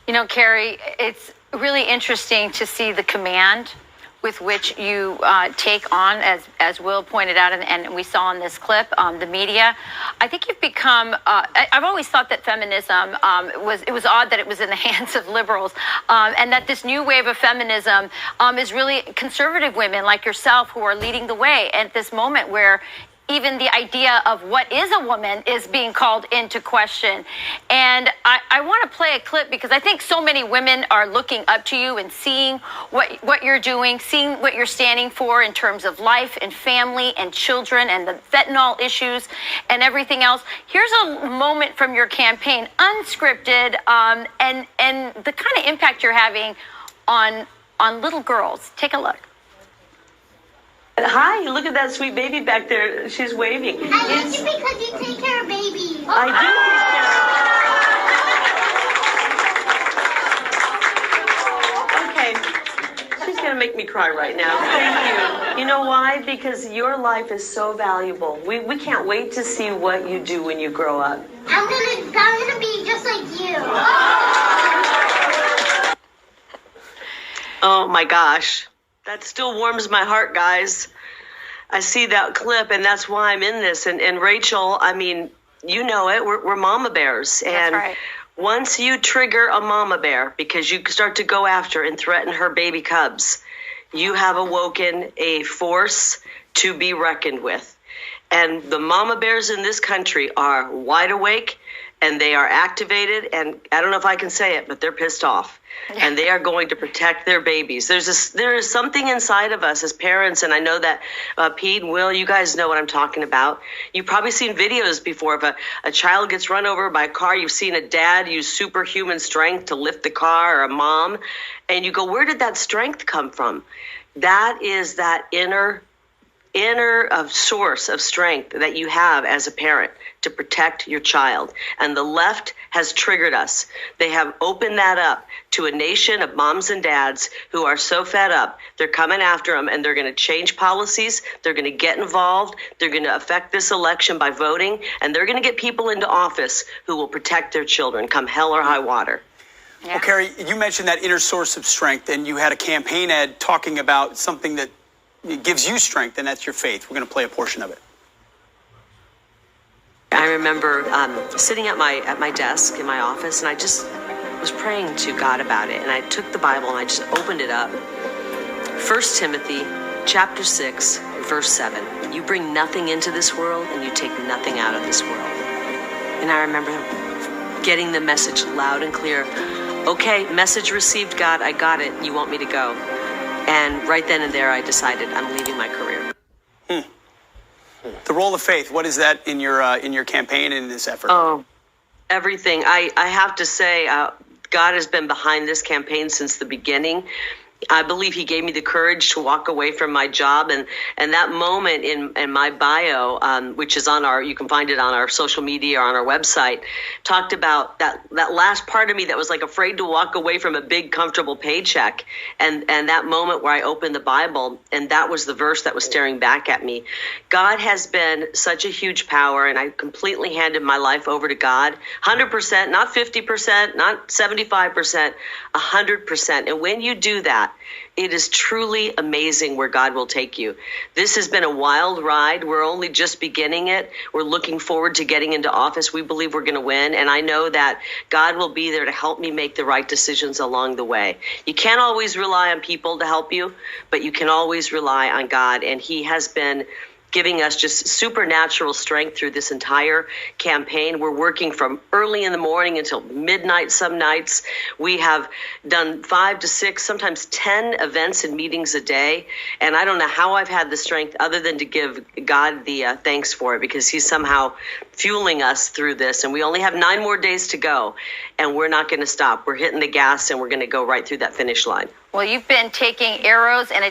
You know, Kari, it's really interesting to see the command with which you take on, as Will pointed out, and we saw in this clip, the media. I think you've become. I've always thought that feminism was odd that it was in the hands of liberals, and that this new wave of feminism is really conservative women like yourself who are leading the way at this moment where even the idea of what is a woman is being called into question. And I want to play a clip because I think so many women are looking up to you and seeing what you're doing, seeing what you're standing for in terms of life and family and children and the fentanyl issues and everything else. Here's a moment from your campaign, unscripted, and the kind of impact you're having on little girls. Take a look. Hi, look at that sweet baby back there. She's waving. I like you because you take care of babies. I do take care of. Okay. She's going to make me cry right now. Thank you. You know why? Because your life is so valuable. We can't wait to see what you do when you grow up. I'm gonna be just like you. Oh my gosh. That still warms my heart, guys. I see that clip, and that's why I'm in this. And Rachel, I mean, you know it. We're mama bears. And that's right. Once you trigger a mama bear, because you start to go after and threaten her baby cubs, you have awoken a force to be reckoned with. And the mama bears in this country are wide awake, and they are activated, and I don't know if I can say it, but they're pissed off. And they are going to protect their babies. There is something inside of us as parents, and I know that Pete and Will, you guys know what I'm talking about. You've probably seen videos before. If a child gets run over by a car, you've seen a dad use superhuman strength to lift the car, or a mom, and you go, where did that strength come from? That is that inner source of strength that you have as a parent to protect your child. And the left has triggered us. They have opened that up to a nation of moms and dads who are so fed up. They're coming after them, and they're going to change policies. They're going to get involved. They're going to affect this election by voting, and they're going to get people into office who will protect their children come hell or high water. Yeah. Well, Kari, you mentioned that inner source of strength, and you had a campaign ad talking about something that gives you strength, and that's your faith. We're going to play a portion of it. I remember sitting at my desk in my office, and I just was praying to God about it. And I took the Bible and I just opened it up. 1 Timothy chapter 6, verse 7. You bring nothing into this world, and you take nothing out of this world. And I remember getting the message loud and clear. Okay, message received, God. I got it. You want me to go? And right then and there, I decided I'm leaving my career. The role of faith, what is that in your campaign and in this effort? Oh, everything. I have to say, God has been behind this campaign since the beginning. I believe he gave me the courage to walk away from my job. And that moment in my bio, which is you can find it on our social media or on our website, talked about that last part of me that was like afraid to walk away from a big, comfortable paycheck. And that moment where I opened the Bible, and that was the verse that was staring back at me. God has been such a huge power, and I completely handed my life over to God. 100%, not 50%, not 75%, 100%. And when you do that, it is truly amazing where God will take you. This has been a wild ride. We're only just beginning it. We're looking forward to getting into office. We believe we're going to win. And I know that God will be there to help me make the right decisions along the way. You can't always rely on people to help you, but you can always rely on God. And he has been giving us just supernatural strength through this entire campaign. We're working from early in the morning until midnight some nights. We have done 5 to 6, sometimes 10 events and meetings a day. And I don't know how I've had the strength other than to give God the thanks for it, because he's somehow fueling us through this. And we only have 9 more days to go, and we're not going to stop. We're hitting the gas, and we're going to go right through that finish line. Well, you've been taking arrows and